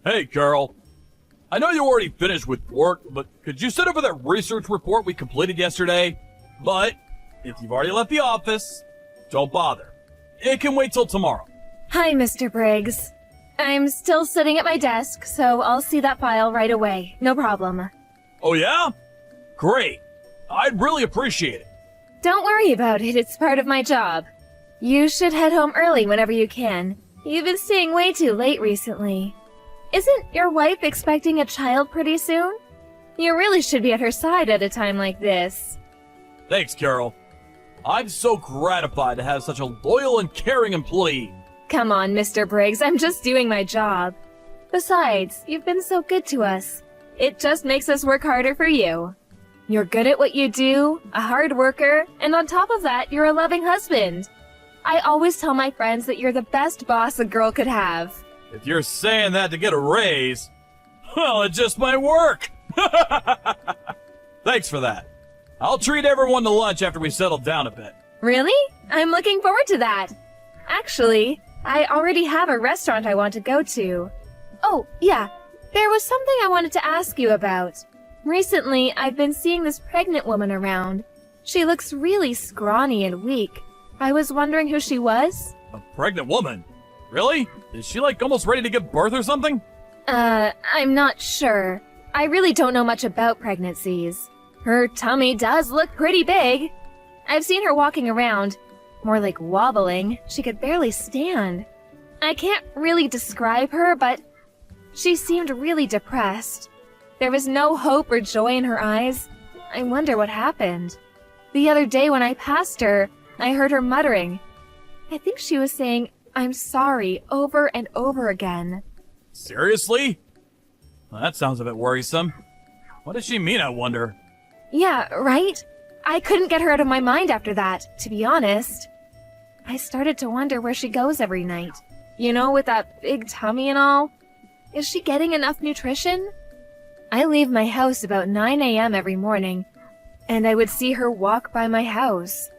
Hey, Carol. I know you already finished with work, but could you send over that research report we completed yesterday? But if you've already left the office, don't bother. It can wait till tomorrow. Hi, Mr. Briggs. I'm still sitting at my desk, so I'll see that file right away. No problem. Oh yeah? Great. I'd really appreciate it. Don't worry about it, it's part of my job. You should head home early whenever you can. You've been staying way too late recently. Isn't your wife expecting a child pretty soon? You really should be at her side at a time like this. Thanks, Carol. I'm so gratified to have such a loyal and caring employee. Come on, Mr. Briggs, I'm just doing my job. Besides, you've been so good to us. It just makes us work harder for you. You're good at what you do, a hard worker, and on top of that, you're a loving husband. I always tell my friends that you're the best boss a girl could have. If you're saying that to get a raise, well, it just might work. Thanks for that. I'll treat everyone to lunch after we settle down a bit. Really? I'm looking forward to that. Actually, I already have a restaurant I want to go to. Oh, yeah. There was something I wanted to ask you about. Recently, I've been seeing this pregnant woman around. She looks really scrawny and weak. I was wondering who she was? A pregnant woman? Really? Is she like almost ready to give birth or something? I'm not sure. I really don't know much about pregnancies. Her tummy does look pretty big. I've seen her walking around, more like wobbling. She could barely stand. I can't really describe her, but she seemed really depressed. There was no hope or joy in her eyes. I wonder what happened. The other day when I passed her, I heard her muttering. I think she was saying, "I'm sorry," over and over again. Seriously? Well, that sounds a bit worrisome. What does she mean, I wonder? Yeah, right? I couldn't get her out of my mind after that, to be honest. I started to wonder where she goes every night. You know, with that big tummy and all. Is she getting enough nutrition? I leave my house about 9 a.m. every morning, and I would see her walk by my house.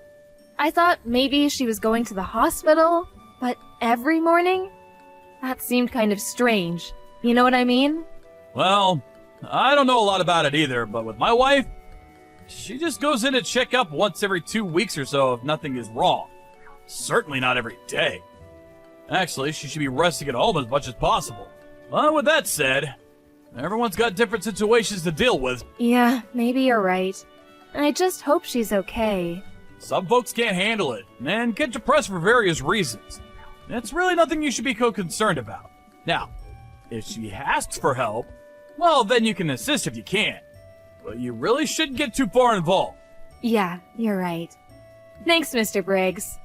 I thought maybe she was going to the hospital, but every morning? That seemed kind of strange. You know what I mean? Well, I don't know a lot about it either, but with my wife, she just goes in to check up once every 2 weeks or so if nothing is wrong. Certainly not every day. Actually, she should be resting at home as much as possible. But with that said, everyone's got different situations to deal with. Yeah, maybe you're right. I just hope she's okay. Some folks can't handle it and get depressed for various reasons. It's really nothing you should be concerned about. Now, if she asks for help, well, then you can assist if you can. But you really shouldn't get too far involved. Yeah, you're right. Thanks, Mr. Briggs.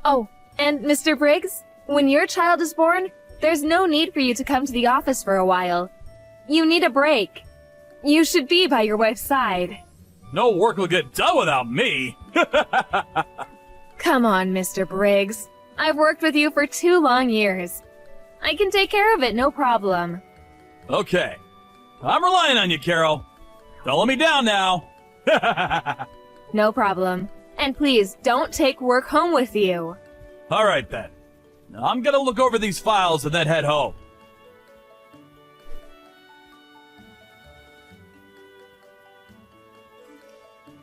Oh, and Mr. Briggs, when your child is born, there's no need for you to come to the office for a while. You need a break. You should be by your wife's side. No work will get done without me. Come on, Mr. Briggs. I've worked with you for 2 long years. I can take care of it, no problem. Okay. I'm relying on you, Carol. Don't let me down now. No problem. And please, don't take work home with you. All right, then. I'm gonna look over these files and then head home.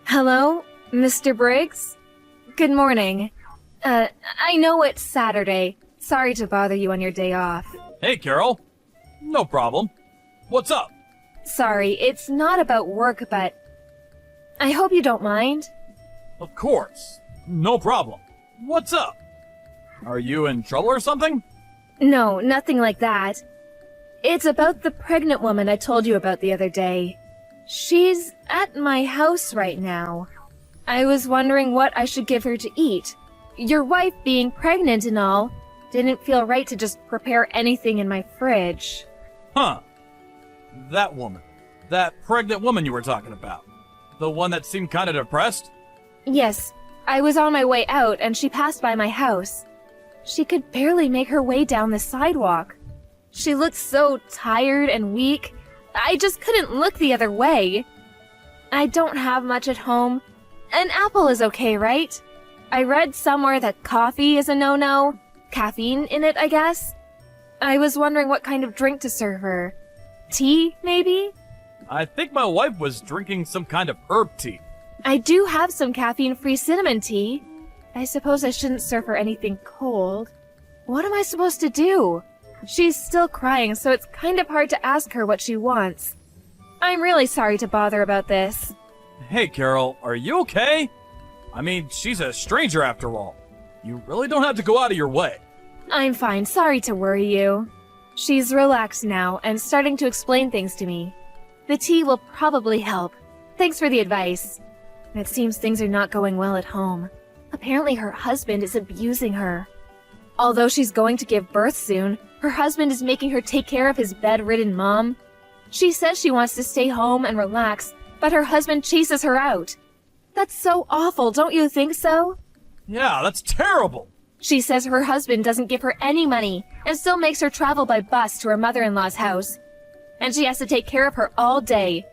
Hello, Mr. Briggs? Good morning. I know it's Saturday. Sorry to bother you on your day off. Hey, Carol. No problem. What's up? Sorry, it's not about work, but I hope you don't mind. Of course. No problem. What's up? Are you in trouble or something? No, nothing like that. It's about the pregnant woman I told you about the other day. She's at my house right now. I was wondering what I should give her to eat. Your wife being pregnant and all, didn't feel right to just prepare anything in my fridge. Huh. That woman. That pregnant woman you were talking about. The one that seemed kind of depressed? Yes, I was on my way out and she passed by my house. She could barely make her way down the sidewalk. She looked so tired and weak, I just couldn't look the other way. I don't have much at home. An apple is okay, right? I read somewhere that coffee is a no-no. Caffeine in it, I guess. I was wondering what kind of drink to serve her. Tea, maybe? I think my wife was drinking some kind of herb tea. I do have some caffeine-free cinnamon tea. I suppose I shouldn't serve her anything cold. What am I supposed to do? She's still crying, so it's kind of hard to ask her what she wants. I'm really sorry to bother about this. Hey, Carol, are you okay? I mean, she's a stranger after all. You really don't have to go out of your way. I'm fine, sorry to worry you. She's relaxed now and starting to explain things to me. The tea will probably help. Thanks for the advice. It seems things are not going well at home. Apparently her husband is abusing her. Although she's going to give birth soon, her husband is making her take care of his bedridden mom. She says she wants to stay home and relax, but her husband chases her out. That's so awful, don't you think so? Yeah, that's terrible. She says her husband doesn't give her any money and still makes her travel by bus to her mother-in-law's house. And she has to take care of her all day.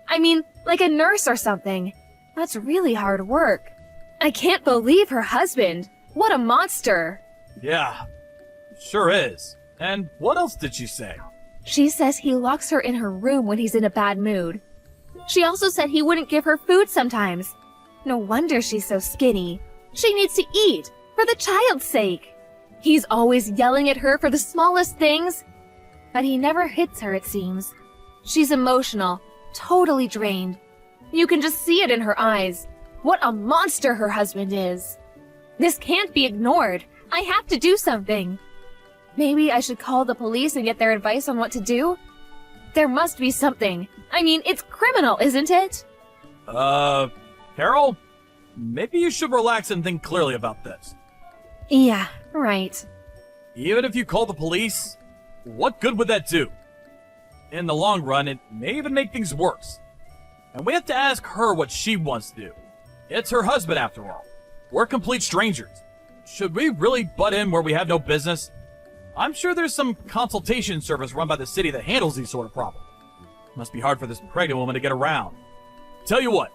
I mean, like a nurse or something. That's really hard work. I can't believe her husband. What a monster. Yeah, sure is. And what else did she say? She says he locks her in her room when he's in a bad mood. She also said he wouldn't give her food sometimes. No wonder she's so skinny. She needs to eat, for the child's sake. He's always yelling at her for the smallest things. But he never hits her, it seems. She's emotional, totally drained. You can just see it in her eyes. What a monster her husband is. This can't be ignored. I have to do something. Maybe I should call the police and get their advice on what to do? There must be something. I mean, it's criminal, isn't it? Carol? Maybe you should relax and think clearly about this. Yeah, right. Even if you call the police, what good would that do? In the long run, it may even make things worse. And we have to ask her what she wants to do. It's her husband, after all. We're complete strangers. Should we really butt in where we have no business? I'm sure there's some consultation service run by the city that handles these sort of problems. Must be hard for this pregnant woman to get around. Tell you what,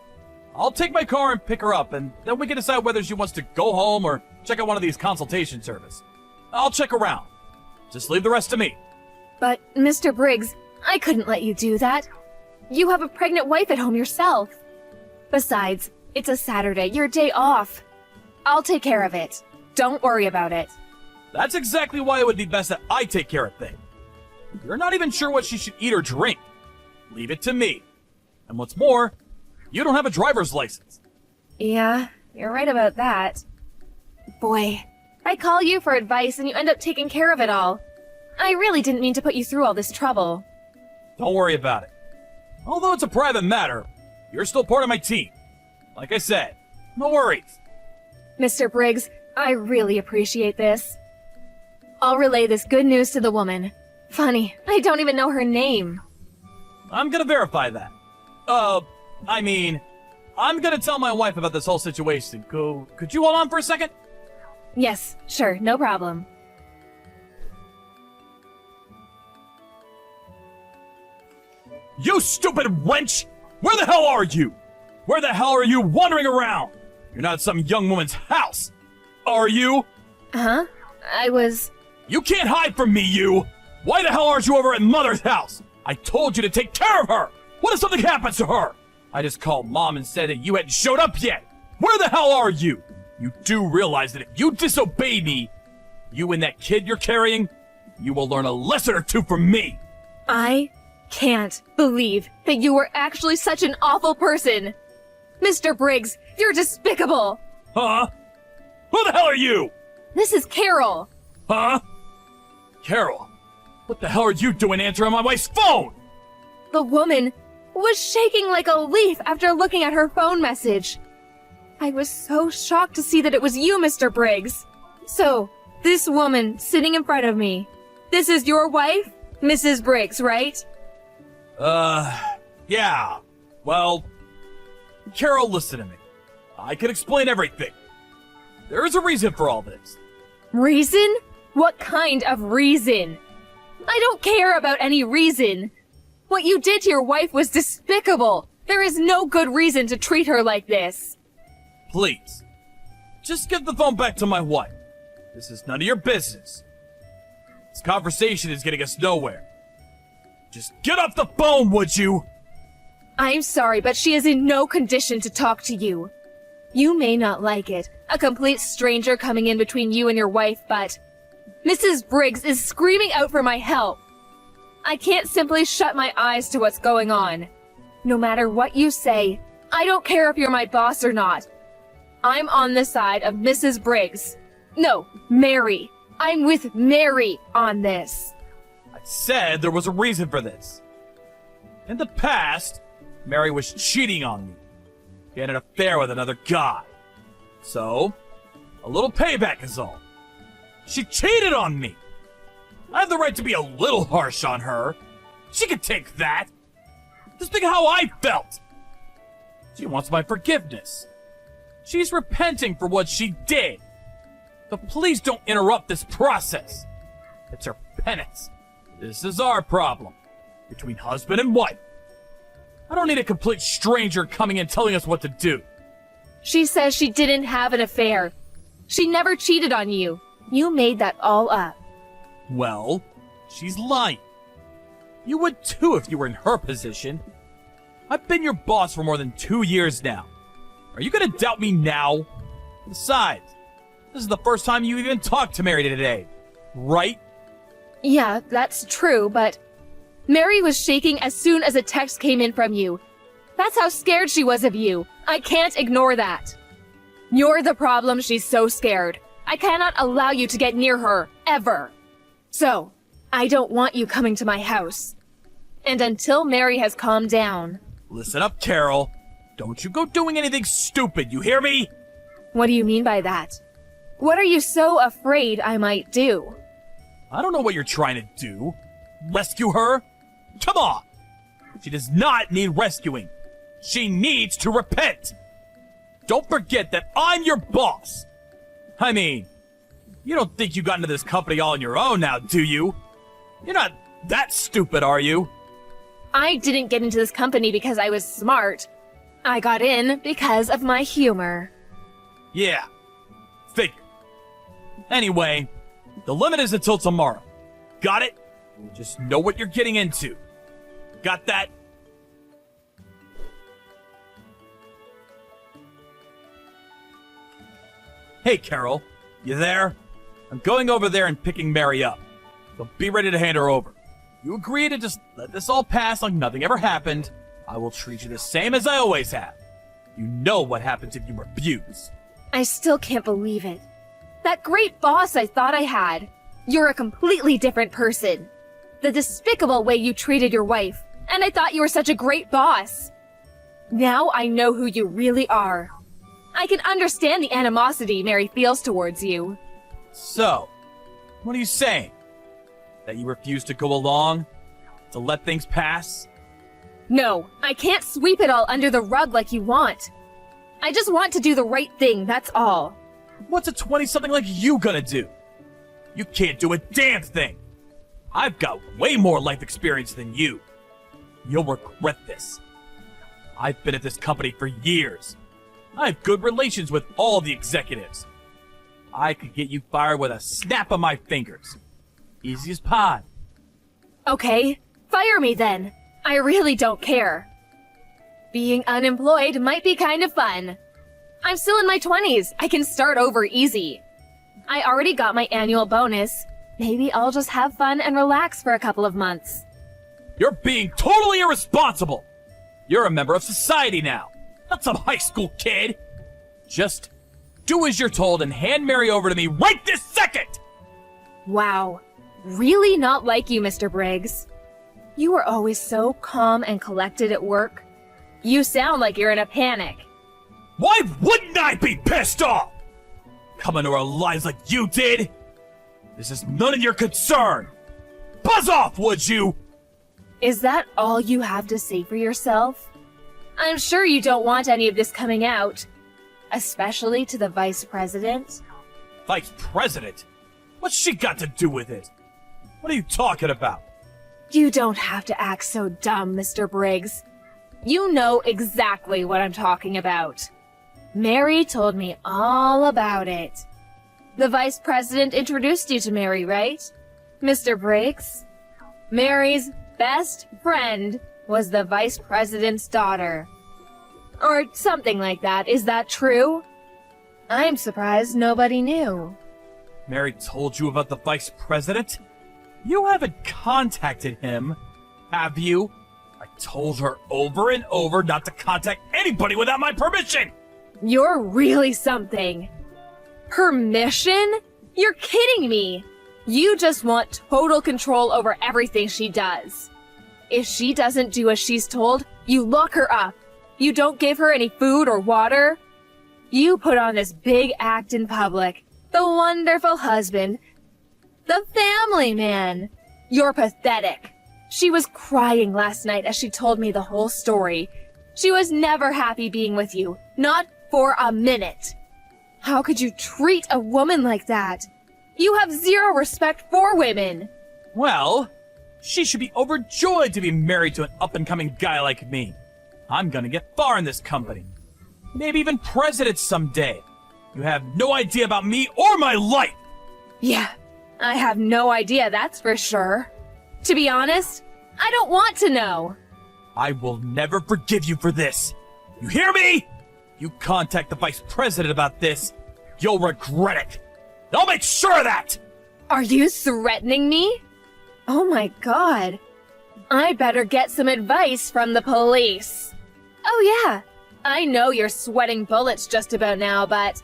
I'll take my car and pick her up, and then we can decide whether she wants to go home or check out one of these consultation services. I'll check around. Just leave the rest to me. But, Mr. Briggs, I couldn't let you do that. You have a pregnant wife at home yourself. Besides, it's a Saturday, your day off. I'll take care of it. Don't worry about it. That's exactly why it would be best that I take care of things. You're not even sure what she should eat or drink. Leave it to me. And what's more, you don't have a driver's license. Yeah, you're right about that. Boy, I call you for advice and you end up taking care of it all. I really didn't mean to put you through all this trouble. Don't worry about it. Although it's a private matter, you're still part of my team. Like I said, no worries. Mr. Briggs, I really appreciate this. I'll relay this good news to the woman. Funny, I don't even know her name. I'm gonna verify that. I'm gonna tell my wife about this whole situation. Could you hold on for a second? Yes, sure, no problem. You stupid wench! Where the hell are you? Where the hell are you wandering around? You're not at some young woman's house, are you? Huh? I was... You can't hide from me, you! Why the hell aren't you over at Mother's house? I told you to take care of her! What if something happens to her? I just called Mom and said that you hadn't showed up yet! Where the hell are you? You do realize that if you disobey me, you and that kid you're carrying, you will learn a lesson or two from me! I can't believe that you were actually such an awful person! Mr. Briggs, you're despicable! Huh? Who the hell are you? This is Carol! Huh? Carol, what the hell are you doing answering my wife's phone? The woman was shaking like a leaf after looking at her phone message. I was so shocked to see that it was you, Mr. Briggs. So, this woman sitting in front of me, this is your wife, Mrs. Briggs, right? Yeah. Well, Carol, listen to me. I can explain everything. There is a reason for all this. Reason? What kind of reason? I don't care about any reason. What you did to your wife was despicable. There is no good reason to treat her like this. Please, just give the phone back to my wife. This is none of your business. This conversation is getting us nowhere. Just get off the phone, would you? I'm sorry, but she is in no condition to talk to you. You may not like it, a complete stranger coming in between you and your wife, but Mrs. Briggs is screaming out for my help. I can't simply shut my eyes to what's going on. No matter what you say, I don't care if you're my boss or not. I'm on the side of Mrs. Briggs. No, Mary. I'm with Mary on this. I said there was a reason for this. In the past, Mary was cheating on me. She had an affair with another guy. So, a little payback is all. She cheated on me. I have the right to be a little harsh on her. She can take that. Just think how I felt. She wants my forgiveness. She's repenting for what she did. But please don't interrupt this process. It's her penance. This is our problem. Between husband and wife. I don't need a complete stranger coming in telling us what to do. She says she didn't have an affair. She never cheated on you. You made that all up. Well, she's lying. You would too if you were in her position. I've been your boss for more than 2 years now. Are you gonna doubt me now? Besides, this is the first time you even talked to Mary today, right? Yeah, that's true, but Mary was shaking as soon as a text came in from you. That's how scared she was of you. I can't ignore that. You're the problem. She's so scared. I cannot allow you to get near her, ever. So, I don't want you coming to my house. And until Mary has calmed down... Listen up, Carol. Don't you go doing anything stupid, you hear me? What do you mean by that? What are you so afraid I might do? I don't know what you're trying to do. Rescue her? Come on! She does not need rescuing. She needs to repent. Don't forget that I'm your boss. I mean, you don't think you got into this company all on your own now, do you? You're not that stupid, are you? I didn't get into this company because I was smart. I got in because of my humor. Yeah, figure. Anyway, the limit is until tomorrow. Got it? Just know what you're getting into. Got that? Hey, Carol. You there? I'm going over there and picking Mary up. So be ready to hand her over. You agree to just let this all pass like nothing ever happened. I will treat you the same as I always have. You know what happens if you refuse. I still can't believe it. That great boss I thought I had. You're a completely different person. The despicable way you treated your wife. And I thought you were such a great boss. Now I know who you really are. I can understand the animosity Mary feels towards you. So, what are you saying? That you refuse to go along? To let things pass? No, I can't sweep it all under the rug like you want. I just want to do the right thing, that's all. What's a 20-something like you gonna do? You can't do a damn thing. I've got way more life experience than you. You'll regret this. I've been at this company for years. I have good relations with all the executives. I could get you fired with a snap of my fingers. Easy as pie. Okay, fire me then. I really don't care. Being unemployed might be kind of fun. I'm still in my 20s. I can start over easy. I already got my annual bonus. Maybe I'll just have fun and relax for a couple of months. You're being totally irresponsible. You're a member of society now, not some high school kid. Just do as you're told and hand Mary over to me right this second! Wow. Really not like you, Mr. Briggs. You were always so calm and collected at work. You sound like you're in a panic. Why wouldn't I be pissed off? Coming to our lives like you did? This is none of your concern. Buzz off, would you? Is that all you have to say for yourself? I'm sure you don't want any of this coming out. Especially to the vice president. Vice president? What's she got to do with it? What are you talking about? You don't have to act so dumb, Mr. Briggs. You know exactly what I'm talking about. Mary told me all about it. The vice president introduced you to Mary, right? Mr. Briggs, Mary's best friend was the vice president's daughter. Or something like that. Is that true? I'm surprised nobody knew. Mary told you about the vice president? You haven't contacted him, have you? I told her over and over not to contact anybody without my permission! You're really something. Permission? You're kidding me! You just want total control over everything she does. If she doesn't do as she's told, you lock her up. You don't give her any food or water. You put on this big act in public. The wonderful husband. The family man. You're pathetic. She was crying last night as she told me the whole story. She was never happy being with you. Not for a minute. How could you treat a woman like that? You have zero respect for women. Well, she should be overjoyed to be married to an up-and-coming guy like me. I'm gonna get far in this company. Maybe even president someday. You have no idea about me or my life! Yeah, I have no idea, that's for sure. To be honest, I don't want to know. I will never forgive you for this. You hear me? You contact the vice president about this, you'll regret it. I'll make sure of that! Are you threatening me? Oh my god. I better get some advice from the police. Oh yeah, I know you're sweating bullets just about now, but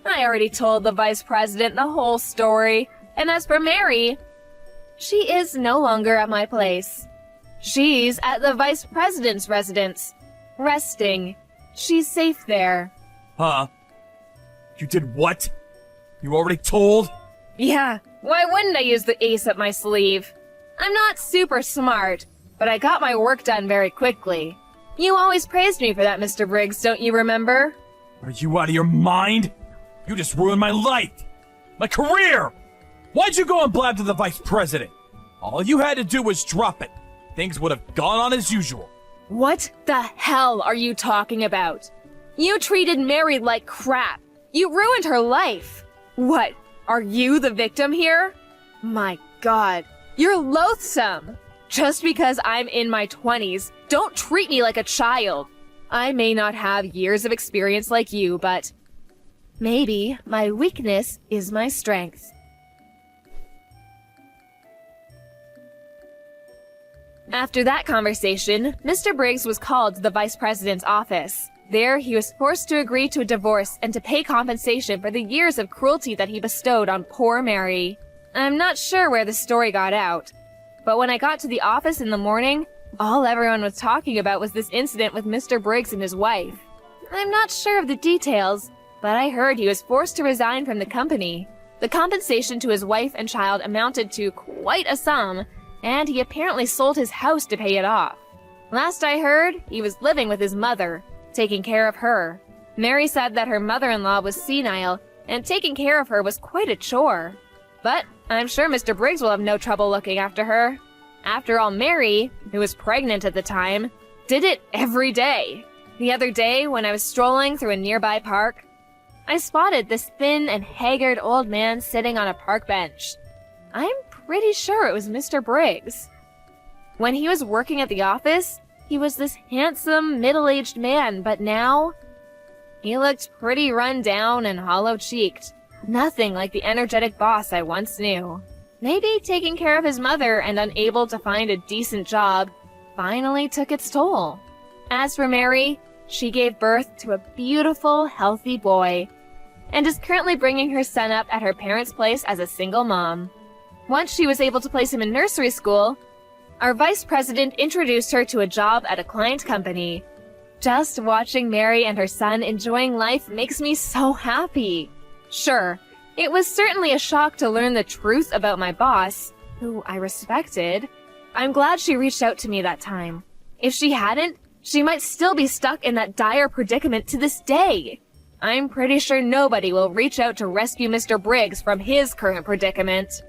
I already told the vice president the whole story. And as for Mary, she is no longer at my place. She's at the vice president's residence, resting. She's safe there. Huh? You did what? You already told? Yeah, why wouldn't I use the ace up my sleeve? I'm not super smart, but I got my work done very quickly. You always praised me for that, Mr. Briggs, don't you remember? Are you out of your mind? You just ruined my life! My career! Why'd you go and blab to the vice president? All you had to do was drop it. Things would have gone on as usual. What the hell are you talking about? You treated Mary like crap. You ruined her life. What, are you the victim here? My god, you're loathsome. Just because I'm in my 20s, don't treat me like a child. I may not have years of experience like you, but maybe my weakness is my strength. After that conversation, Mr. Briggs was called to the vice president's office. There, he was forced to agree to a divorce and to pay compensation for the years of cruelty that he bestowed on poor Mary. I'm not sure where the story got out, but when I got to the office in the morning, all everyone was talking about was this incident with Mr. Briggs and his wife. I'm not sure of the details, but I heard he was forced to resign from the company. The compensation to his wife and child amounted to quite a sum, and he apparently sold his house to pay it off. Last I heard, he was living with his mother, taking care of her. Mary said that her mother-in-law was senile, and taking care of her was quite a chore. But I'm sure Mr. Briggs will have no trouble looking after her. After all, Mary, who was pregnant at the time, did it every day. The other day, when I was strolling through a nearby park, I spotted this thin and haggard old man sitting on a park bench. I'm pretty sure it was Mr. Briggs. When he was working at the office, he was this handsome, middle-aged man, but now he looked pretty run down and hollow-cheeked. Nothing like the energetic boss I once knew. Maybe taking care of his mother and unable to find a decent job finally took its toll. As for Mary, she gave birth to a beautiful, healthy boy and is currently bringing her son up at her parents' place as a single mom. Once she was able to place him in nursery school, our vice president introduced her to a job at a client company. Just watching Mary and her son enjoying life makes me so happy. Sure, it was certainly a shock to learn the truth about my boss, who I respected. I'm glad she reached out to me that time. If she hadn't, she might still be stuck in that dire predicament to this day. I'm pretty sure nobody will reach out to rescue Mr. Briggs from his current predicament.